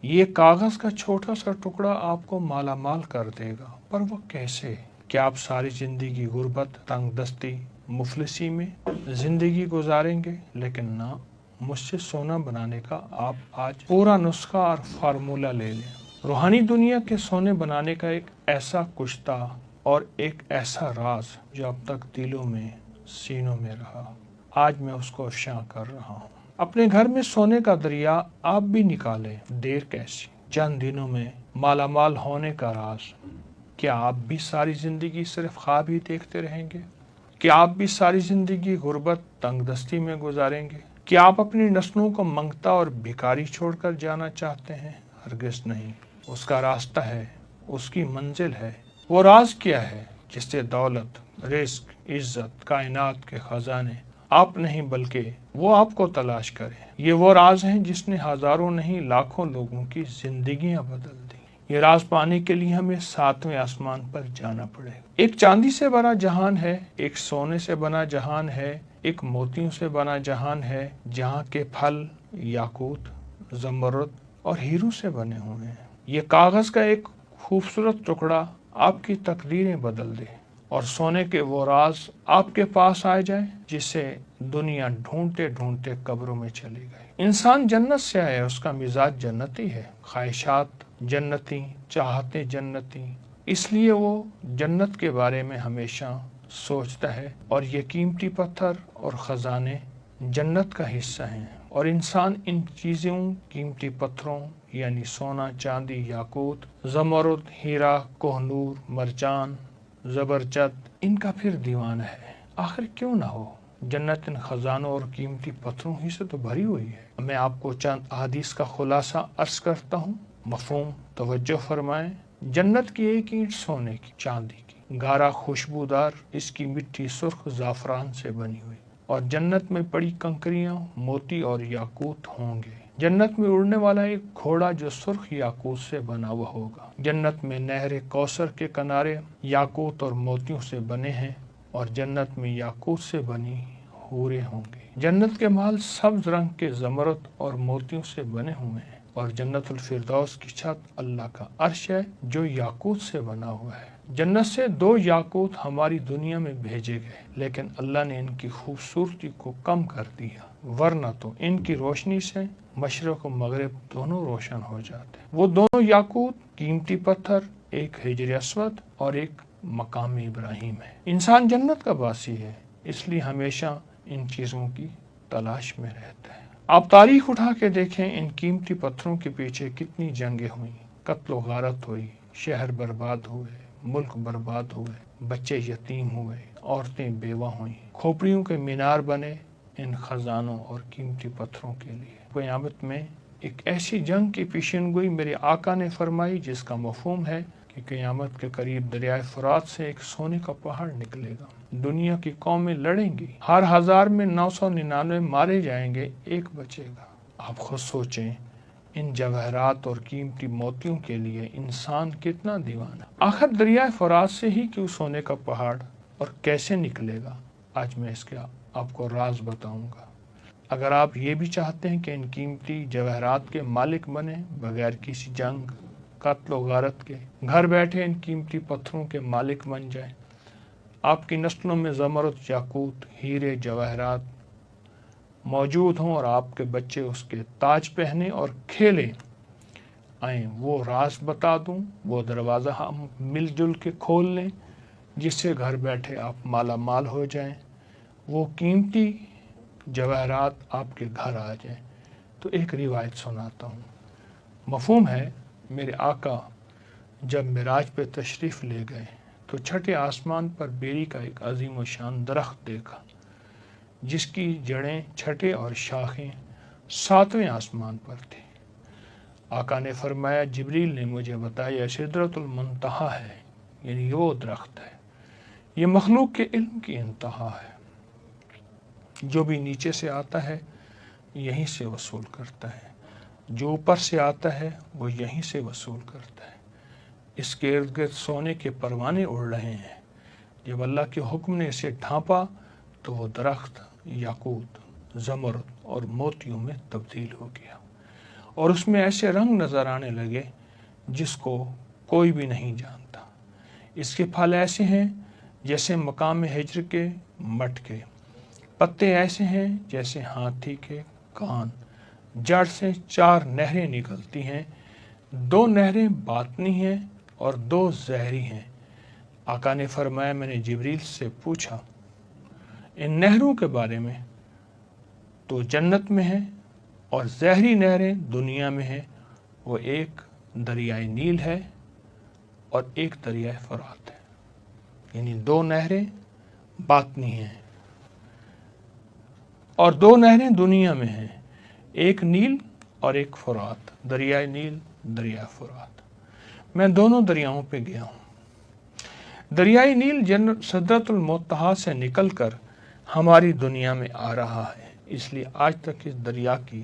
یہ کاغذ کا چھوٹا سا ٹکڑا آپ کو مالا مال کر دے گا، پر وہ کیسے؟ کیا آپ ساری زندگی غربت، تنگ دستی، مفلسی میں زندگی گزاریں گے؟ لیکن نہ، مجھ سے سونا بنانے کا آپ آج پورا نسخہ اور فارمولہ لے لیں۔ روحانی دنیا کے سونے بنانے کا ایک ایسا کشتہ اور ایک ایسا راز جو اب تک دلوں میں، سینوں میں رہا، آج میں اس کو افشاں کر رہا ہوں۔ اپنے گھر میں سونے کا دریا آپ بھی نکالیں، دیر کیسی؟ چند دنوں میں مالا مال ہونے کا راز۔ کیا آپ بھی ساری زندگی صرف خواب ہی دیکھتے رہیں گے؟ کیا آپ بھی ساری زندگی غربت، تنگ دستی میں گزاریں گے؟ کیا آپ اپنی نسلوں کو منگتا اور بھکاری چھوڑ کر جانا چاہتے ہیں؟ ہرگز نہیں۔ اس کا راستہ ہے، اس کی منزل ہے۔ وہ راز کیا ہے جس سے دولت، رزق، عزت، کائنات کے خزانے آپ نہیں بلکہ وہ آپ کو تلاش کریں؟ یہ وہ راز ہیں جس نے ہزاروں نہیں لاکھوں لوگوں کی زندگیاں بدل دی۔ یہ راز پانے کے لیے ہمیں 7ویں آسمان پر جانا پڑے گا۔ ایک چاندی سے بنا جہان ہے، ایک سونے سے بنا جہان ہے، ایک موتیوں سے بنا جہان ہے، جہاں کے پھل یاقوت، زمرد اور ہیروں سے بنے ہوئے ہیں۔ یہ کاغذ کا ایک خوبصورت ٹکڑا آپ کی تقدیریں بدل دے اور سونے کے وہ راز آپ کے پاس آ جائیں جسے دنیا ڈھونڈتے ڈھونڈتے قبروں میں چلی گئی۔ انسان جنت سے آیا، اس کا مزاج جنتی ہے، خواہشات جنتی، چاہتے جنتی، اس لیے وہ جنت کے بارے میں ہمیشہ سوچتا ہے، اور یہ قیمتی پتھر اور خزانے جنت کا حصہ ہیں، اور انسان ان چیزوں، قیمتی پتھروں یعنی سونا، چاندی، یاقوت، زمرد، ہیرا، کوہ نور، مرجان، زبرجد، ان کا پھر دیوانہ ہے۔ آخر کیوں نہ ہو؟ جنت ان خزانوں اور قیمتی پتھروں ہی سے تو بھری ہوئی ہے۔ میں آپ کو چند احادیث کا خلاصہ عرض کرتا ہوں، مفہوم توجہ فرمائیں۔ جنت کی ایک اینٹ سونے کی، چاندی کی، گارا خوشبودار، اس کی مٹی سرخ زعفران سے بنی ہوئی، اور جنت میں پڑی کنکریاں موتی اور یاقوت ہوں گے۔ جنت میں اڑنے والا ایک گھوڑا جو سرخ یاقوت سے بنا ہوا ہوگا۔ جنت میں نہر کوثر کے کنارے یاقوت اور موتیوں سے بنے ہیں، اور جنت میں یاقوت سے بنی حوریں ہوں گے۔ جنت کے محل سبز رنگ کے زمرد اور موتیوں سے بنے ہوئے ہیں، اور جنت الفردوس کی چھت اللہ کا عرش ہے جو یاقوت سے بنا ہوا ہے۔ جنت سے 2 یاقوت ہماری دنیا میں بھیجے گئے، لیکن اللہ نے ان کی خوبصورتی کو کم کر دیا، ورنہ تو ان کی روشنی سے مشرق و مغرب دونوں روشن ہو جاتے۔ وہ دونوں یاقوت قیمتی پتھر، ایک حجر اسود اور ایک مقام ابراہیم ہے۔ انسان جنت کا باسی ہے، اس لیے ہمیشہ ان چیزوں کی تلاش میں رہتا ہے۔ آپ تاریخ اٹھا کے دیکھیں، ان قیمتی پتھروں کے پیچھے کتنی جنگیں ہوئیں، قتل و غارت ہوئی، شہر برباد ہوئے، ملک برباد ہوئے، بچے یتیم ہوئے، عورتیں بیوہ ہوئیں، کھوپڑیوں کے مینار بنے ان خزانوں اور قیمتی پتھروں کے لیے۔ قیامت میں ایک ایسی جنگ کی پیشن گوئی میرے آقا نے فرمائی جس کا مفہوم ہے کہ قیامت کے قریب دریائے فرات سے ایک سونے کا پہاڑ نکلے گا۔ دنیا کی قومیں لڑیں گی، ہر 1000 میں 999 مارے جائیں گے، ایک بچے گا۔ آپ خود سوچیں، ان جواہرات اور قیمتی موتیوں کے لیے انسان کتنا دیوانہ۔ آخر دریائے فرات سے ہی کیوں سونے کا پہاڑ اور کیسے نکلے گا؟ آج میں اس کا آپ کو راز بتاؤں گا۔ اگر آپ یہ بھی چاہتے ہیں کہ ان قیمتی جواہرات کے مالک بنے بغیر کسی جنگ، قتل و غارت کے، گھر بیٹھے ان قیمتی پتھروں کے مالک بن جائیں، آپ کی نسلوں میں زمرد، یاقوت، ہیرے، جواہرات موجود ہوں، اور آپ کے بچے اس کے تاج پہنے اور کھیلیں، آئیں وہ راز بتا دوں، وہ دروازہ ہم مل جل کے کھول لیں جس سے گھر بیٹھے آپ مالا مال ہو جائیں، وہ قیمتی جواہرات آپ کے گھر آ جائیں۔ تو ایک روایت سناتا ہوں، مفہوم ہے، میرے آقا جب معراج پہ تشریف لے گئے تو چھٹے آسمان پر بیری کا ایک عظیم و شان درخت دیکھا جس کی جڑیں، چھٹے اور شاخیں 7ویں آسمان پر تھی۔ آقا نے فرمایا، جبریل نے مجھے بتایا سدرۃ المنتہا ہے، یعنی وہ درخت ہے، یہ مخلوق کے علم کی انتہا ہے، جو بھی نیچے سے آتا ہے یہیں سے وصول کرتا ہے، جو اوپر سے آتا ہے وہ یہیں سے وصول کرتا ہے۔ اس کے ارد گرد سونے کے پروانے اڑ رہے ہیں۔ جب اللہ کے حکم نے اسے ڈھانپا تو وہ درخت یاقوت، زمرد اور موتیوں میں تبدیل ہو گیا، اور اس میں ایسے رنگ نظر آنے لگے جس کو کوئی بھی نہیں جانتا۔ اس کے پھل ایسے ہیں جیسے مقام ہجر کے مٹکے، پتے ایسے ہیں جیسے ہاتھی کے کان، جڑ سے 4 نہریں نکلتی ہیں، 2 نہریں باطنی ہیں اور 2 زہری ہیں۔ آقا نے فرمایا، میں نے جبریل سے پوچھا ان نہروں کے بارے میں، تو جنت میں ہیں، اور زہری نہریں دنیا میں ہیں، وہ ایک دریائے نیل ہے اور ایک دریائے فرات ہے، یعنی 2 نہریں باطنی ہیں اور 2 نہریں دنیا میں ہیں، ایک نیل اور ایک فرات، دریائے نیل، دریائے فرات۔ میں دونوں دریاؤں پہ گیا ہوں۔ دریائے نیل سدرۃ المنتہا سے نکل کر ہماری دنیا میں آ رہا ہے، اس لیے آج تک اس دریا کی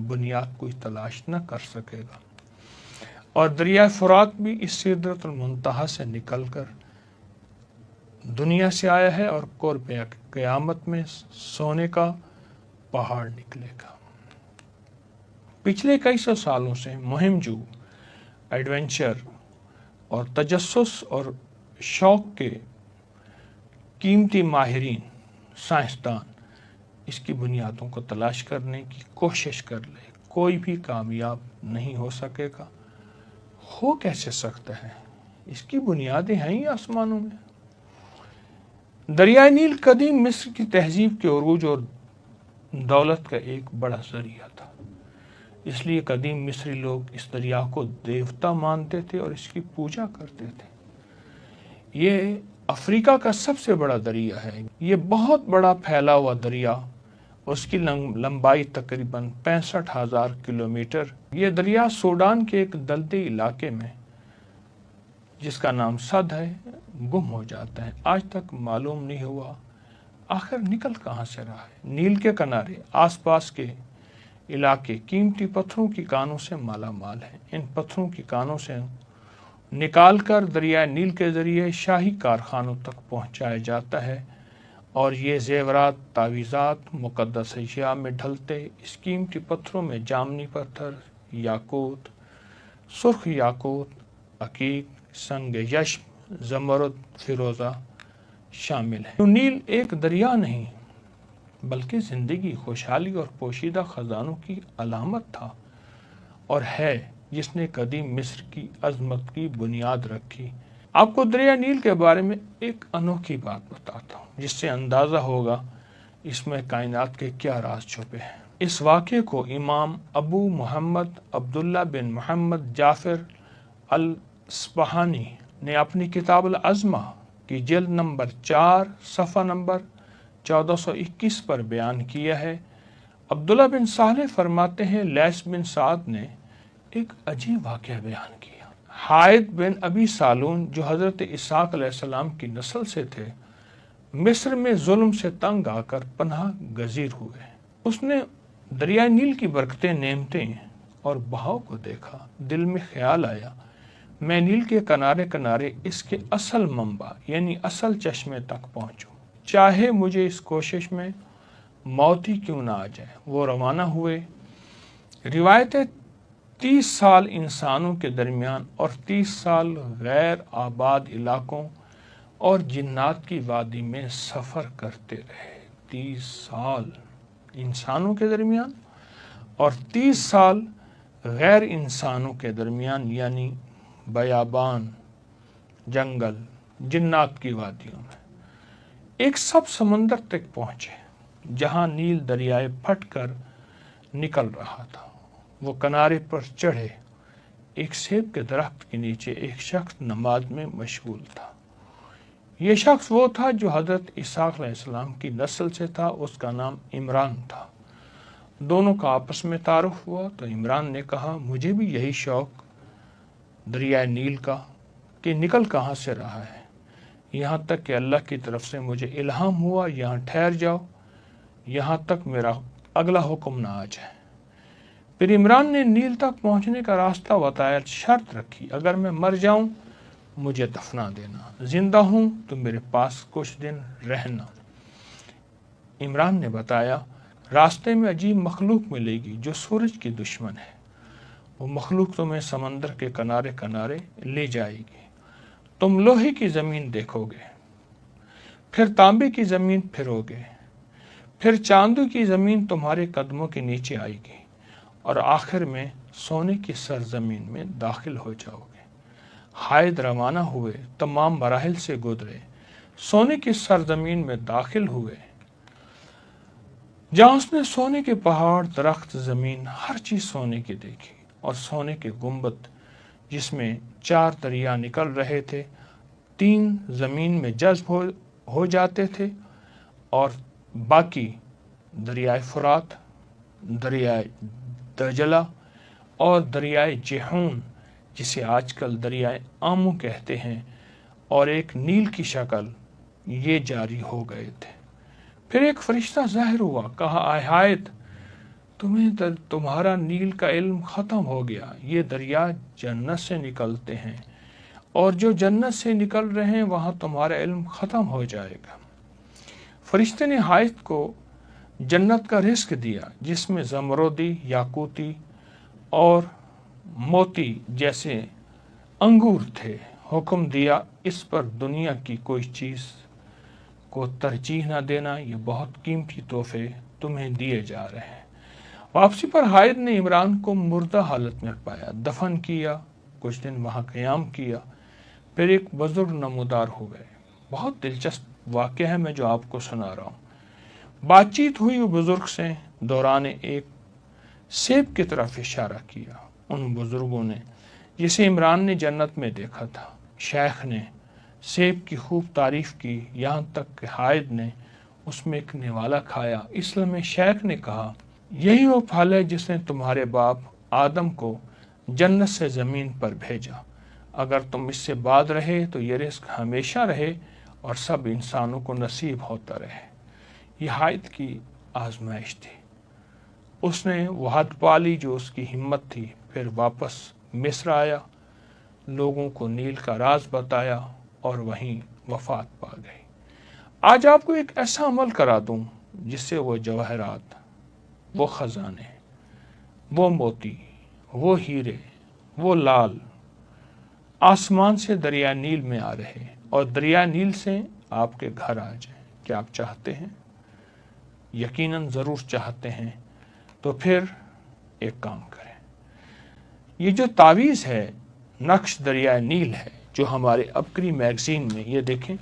بنیاد کوئی تلاش نہ کر سکے گا، اور دریائے فرات بھی اس سدرۃ المنتہا سے نکل کر دنیا سے آیا ہے، اور قرب قیامت میں سونے کا پہاڑ نکلے گا۔ پچھلے کئی سو سالوں سے مہم جو ایڈونچر اور تجسس اور شوق کے قیمتی ماہرین، سائنسدان اس کی بنیادوں کو تلاش کرنے کی کوشش کر لے، کوئی بھی کامیاب نہیں ہو سکے گا۔ ہو کیسے سکتا ہے؟ اس کی بنیادیں ہیں ہی آسمانوں میں۔ دریائے نیل قدیم مصر کی تہذیب کے عروج اور دولت کا ایک بڑا ذریعہ تھا، اس لیے قدیم مصری لوگ اس دریا کو دیوتا مانتے تھے اور اس کی پوجا کرتے تھے۔ یہ افریقہ کا سب سے بڑا دریا ہے، یہ بہت بڑا پھیلا ہوا دریا، اس کی لمبائی تقریباً 65,000 کلومیٹر۔ یہ دریا سوڈان کے ایک دلدلی علاقے میں جس کا نام سد ہے گم ہو جاتا ہے، آج تک معلوم نہیں ہوا آخر نکل کہاں سے رہا ہے۔ نیل کے کنارے آس پاس کے علاقے قیمتی پتھروں کی کانوں سے مالا مال ہیں، ان پتھروں کی کانوں سے نکال کر دریائے نیل کے ذریعے شاہی کارخانوں تک پہنچایا جاتا ہے، اور یہ زیورات، تعویذات، مقدس اشیاء میں ڈھلتے اس قیمتی پتھروں میں جامنی پتھر، یاقوت، سرخ یاقوت، عقیق، سنگ یشم، زمرد، فیروزہ شامل ہے۔ نیل ایک دریا نہیں بلکہ زندگی، خوشحالی اور پوشیدہ خزانوں کی علامت تھا اور ہے، جس نے قدیم مصر کی عظمت کی بنیاد رکھی۔ آپ کو دریا نیل کے بارے میں ایک انوکھی بات بتاتا ہوں جس سے اندازہ ہوگا اس میں کائنات کے کیا راز چھپے ہیں۔ اس واقعے کو امام ابو محمد عبداللہ بن محمد جعفر الاصبہانی نے اپنی کتاب العظمہ کی جلد نمبر 4 صفحہ نمبر 1421 پر بیان کیا ہے۔ عبداللہ بن صالح فرماتے ہیں، لیث بن سعد نے ایک عجیب واقعہ بیان کیا۔ حائد بن ابی سالون جو حضرت اسحاق علیہ السلام کی نسل سے تھے، مصر میں ظلم سے تنگ آ کر پناہ گزیر ہوئے۔ اس نے دریائے نیل کی برکتیں، نعمتیں اور بہاؤ کو دیکھا، دل میں خیال آیا، میں نیل کے کنارے کنارے اس کے اصل منبع یعنی اصل چشمے تک پہنچوں، چاہے مجھے اس کوشش میں موت ہی کیوں نہ آ جائے۔ وہ روانہ ہوئے۔ روایتیں 30 سال انسانوں کے درمیان اور 30 سال غیر آباد علاقوں اور جنات کی وادی میں سفر کرتے رہے۔ 30 سال انسانوں کے درمیان اور 30 سال غیر انسانوں کے درمیان، یعنی بیابان، جنگل، جنات کی وادیوں میں۔ ایک سب سمندر تک پہنچے جہاں نیل دریائے پھٹ کر نکل رہا تھا۔ وہ کنارے پر چڑھے، ایک سیب کے درخت کے نیچے ایک شخص نماز میں مشغول تھا۔ یہ شخص وہ تھا جو حضرت اسحاق علیہ السلام کی نسل سے تھا، اس کا نام عمران تھا۔ دونوں کا آپس میں تعارف ہوا تو عمران نے کہا، مجھے بھی یہی شوق دریائے نیل کا کہ نکل کہاں سے رہا ہے، یہاں تک کہ اللہ کی طرف سے مجھے الہام ہوا یہاں ٹھہر جاؤ یہاں تک میرا اگلا حکم نہ آ جائے۔ پھر عمران نے نیل تک پہنچنے کا راستہ بتایا، شرط رکھی، اگر میں مر جاؤں مجھے دفنا دینا، زندہ ہوں تو میرے پاس کچھ دن رہنا۔ عمران نے بتایا، راستے میں عجیب مخلوق ملے گی جو سورج کی دشمن ہے، وہ مخلوق تمہیں سمندر کے کنارے کنارے لے جائے گی، تم لوہے کی زمین دیکھو گے، پھر تانبے کی زمین پھرو گے، پھر چاندو کی زمین تمہارے قدموں کے نیچے آئے گی، اور آخر میں سونے کی سرزمین میں داخل ہو جاؤ گے۔ حائد روانہ ہوئے، تمام مراحل سے گزرے، سونے کی سرزمین میں داخل ہوئے، جہاں اس نے سونے کے پہاڑ، درخت، زمین، ہر چیز سونے کی دیکھی، اور سونے کے گنبد جس میں 4 دریا نکل رہے تھے، 3 زمین میں جذب ہو جاتے تھے، اور باقی دریائے فرات، دریائے دجلہ اور دریائے جیحون، جسے آج کل دریائے آمو کہتے ہیں، اور ایک نیل کی شکل، یہ جاری ہو گئے تھے۔ پھر ایک فرشتہ ظاہر ہوا، کہا اے حائد، تمہارا نیل کا علم ختم ہو گیا، یہ دریا جنت سے نکلتے ہیں، اور جو جنت سے نکل رہے ہیں وہاں تمہارا علم ختم ہو جائے گا۔ فرشتے نے حائد کو جنت کا رزق دیا، جس میں زمردی، یاقوتی اور موتی جیسے انگور تھے۔ حکم دیا، اس پر دنیا کی کوئی چیز کو ترجیح نہ دینا، یہ بہت قیمتی تحفے تمہیں دیے جا رہے ہیں۔ واپسی پر حائد نے عمران کو مردہ حالت میں پایا، دفن کیا، کچھ دن وہاں قیام کیا، پھر ایک بزرگ نمودار ہو گئے۔ بہت دلچسپ واقعہ ہے میں جو آپ کو سنا رہا ہوں۔ بات چیت ہوئی بزرگ سے، دوران ایک سیب کی طرف اشارہ کیا ان بزرگوں نے جسے عمران نے جنت میں دیکھا تھا۔ شیخ نے سیب کی خوب تعریف کی، یہاں تک کہ حائد نے اس میں ایک نوالا کھایا۔ اس لیے شیخ نے کہا، یہی وہ پھل ہے جس نے تمہارے باپ آدم کو جنت سے زمین پر بھیجا۔ اگر تم اس سے بعد رہے تو یہ رزق ہمیشہ رہے اور سب انسانوں کو نصیب ہوتا رہے۔ یہ حائد کی آزمائش تھی۔ اس نے وہ حد پالی جو اس کی ہمت تھی، پھر واپس مصر آیا، لوگوں کو نیل کا راز بتایا اور وہیں وفات پا گئی۔ آج آپ کو ایک ایسا عمل کرا دوں جس سے وہ جواہرات، وہ خزانے، وہ موتی، وہ ہیرے، وہ لال آسمان سے دریا نیل میں آ رہے اور دریا نیل سے آپ کے گھر آ جائیں۔ کیا آپ چاہتے ہیں؟ یقیناً ضرور چاہتے ہیں۔ تو پھر ایک کام کریں، یہ جو تعویذ ہے نقش دریائے نیل ہے، جو ہمارے ابکری میگزین میں، یہ دیکھیں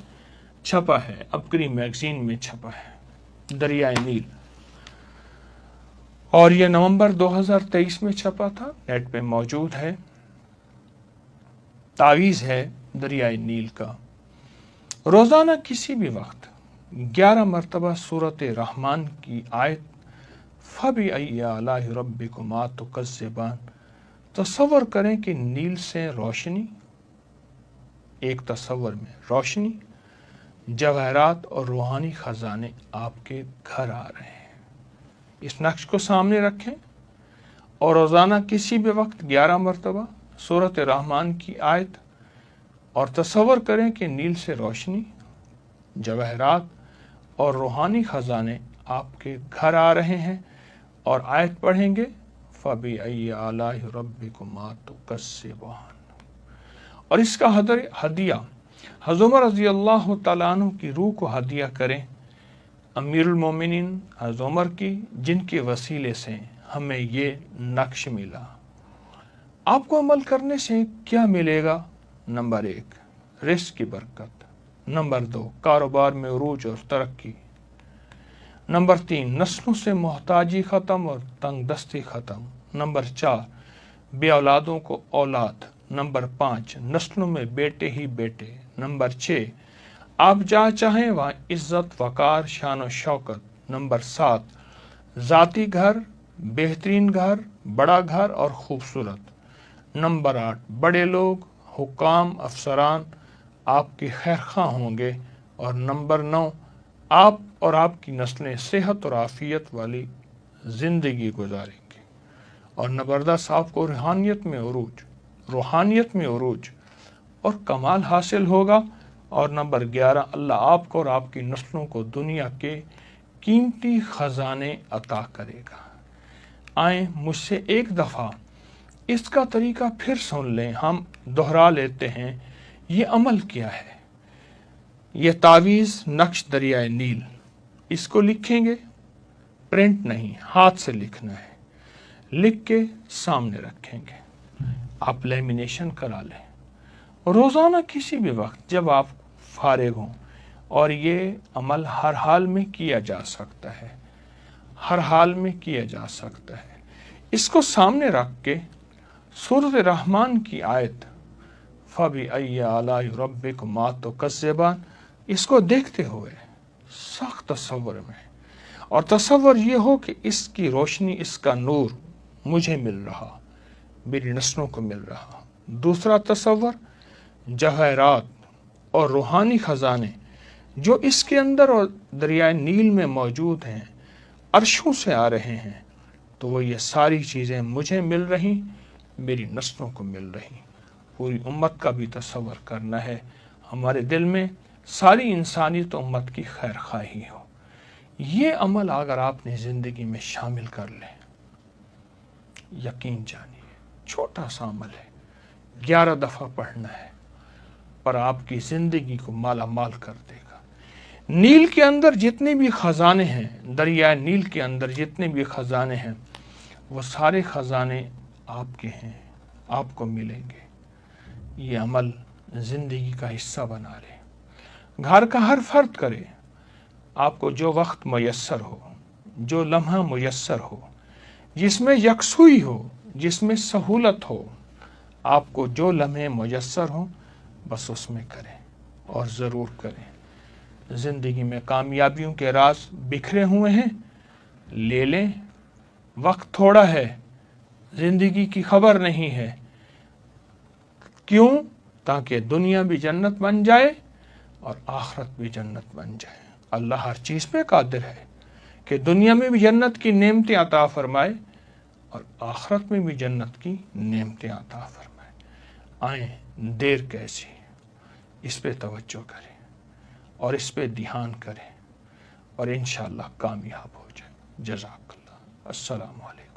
چھپا ہے، ابکری میگزین میں چھپا ہے دریائے نیل، اور یہ نومبر 2023 میں چھپا تھا، نیٹ پہ موجود ہے۔ تعویذ ہے دریائے نیل کا۔ روزانہ کسی بھی وقت 11 مرتبہ سورۃ رحمان کی آیت فَبِأَيِّ آلَاءِ رَبِّكُمَا تُكَذِّبَانِ، تصور کریں کہ نیل سے روشنی، ایک تصور میں روشنی، جواہرات اور روحانی خزانے آپ کے گھر آ رہے ہیں۔ اس نقش کو سامنے رکھیں اور روزانہ کسی بھی وقت 11 مرتبہ سورۃ رحمان کی آیت، اور تصور کریں کہ نیل سے روشنی، جواہرات اور روحانی خزانے آپ کے گھر آ رہے ہیں، اور آیت پڑھیں گے فَبِأَيِّ آلَاءِ رَبِّكُمَا تُكَذِّبَانِ، اور اس کا ہدیہ حضرت عمر رضی اللہ تعالیٰ عنہ کی روح کو ہدیہ کریں، امیر المومنین حضرت عمر کی، جن کے وسیلے سے ہمیں یہ نقش ملا۔ آپ کو عمل کرنے سے کیا ملے گا؟ نمبر 1 رزق کی برکت، نمبر 2 کاروبار میں عروج اور ترقی، نمبر 3 نسلوں سے محتاجی ختم اور تنگ دستی ختم، نمبر 4 بے اولادوں کو اولاد، نمبر 5 نسلوں میں بیٹے ہی بیٹے، نمبر 6 آپ جہاں چاہیں وہاں عزت، وقار، شان و شوکت، نمبر 7 ذاتی گھر، بہترین گھر، بڑا گھر اور خوبصورت، نمبر 8 بڑے لوگ، حکام، افسران آپ کے خیر خواہ ہوں گے، اور نمبر 9 آپ اور آپ کی نسلیں صحت اور عافیت والی زندگی گزاریں گے، اور نمبر 10 آپ کو روحانیت میں عروج اور کمال حاصل ہوگا، اور نمبر 11 اللہ آپ کو اور آپ کی نسلوں کو دنیا کے قیمتی خزانے عطا کرے گا۔ آئیں مجھ سے ایک دفعہ اس کا طریقہ پھر سن لیں، ہم دہرا لیتے ہیں یہ عمل کیا ہے۔ یہ تعویذ نقش دریائے نیل، اس کو لکھیں گے، پرنٹ نہیں، ہاتھ سے لکھنا ہے، لکھ کے سامنے رکھیں گے، آپ لیمینیشن کرا لیں روزانہ کسی بھی وقت جب آپ فارغ ہوں، اور یہ عمل ہر حال میں کیا جا سکتا ہے، ہر حال میں کیا جا سکتا ہے۔ اس کو سامنے رکھ کے سورۃ رحمان کی آیت فَبِأَيِّ آلَاءِ رَبِّكُمَا تُكَذِّبَانِ، اس کو دیکھتے ہوئے سخت تصور میں، اور تصور یہ ہو کہ اس کی روشنی، اس کا نور مجھے مل رہا، میری نسلوں کو مل رہا۔ دوسرا تصور، جواہرات اور روحانی خزانے جو اس کے اندر اور دریائے نیل میں موجود ہیں، عرشوں سے آ رہے ہیں، تو وہ یہ ساری چیزیں مجھے مل رہی، میری نسلوں کو مل رہی۔ پوری امت کا بھی تصور کرنا ہے، ہمارے دل میں ساری انسانیت امت کی خیر خواہی ہو۔ یہ عمل اگر آپ نے زندگی میں شامل کر لیں، یقین جانیے چھوٹا سا عمل ہے، 11 دفعہ پڑھنا ہے، پر آپ کی زندگی کو مالا مال کر دے گا۔ نیل کے اندر جتنے بھی خزانے ہیں، دریائے نیل کے اندر جتنے بھی خزانے ہیں، وہ سارے خزانے آپ کے ہیں، آپ کو ملیں گے۔ یہ عمل زندگی کا حصہ بنا لیں، گھر کا ہر فرد کرے، آپ کو جو وقت میسر ہو، جو لمحہ میسر ہو، جس میں یکسوئی ہو، جس میں سہولت ہو، آپ کو جو لمحے میسر ہوں بس اس میں کریں، اور ضرور کریں۔ زندگی میں کامیابیوں کے راز بکھرے ہوئے ہیں، لے لیں، وقت تھوڑا ہے، زندگی کی خبر نہیں ہے، کیوں؟ تاکہ دنیا بھی جنت بن جائے اور آخرت بھی جنت بن جائے۔ اللہ ہر چیز پہ قادر ہے کہ دنیا میں بھی جنت کی نعمتیں عطا فرمائے اور آخرت میں بھی جنت کی نعمتیں عطا فرمائے۔ آئیں، دیر کیسی، اس پہ توجہ کریں اور اس پہ دھیان کریں، اور انشاءاللہ کامیاب ہو جائیں۔ جزاک اللہ۔ السلام علیکم۔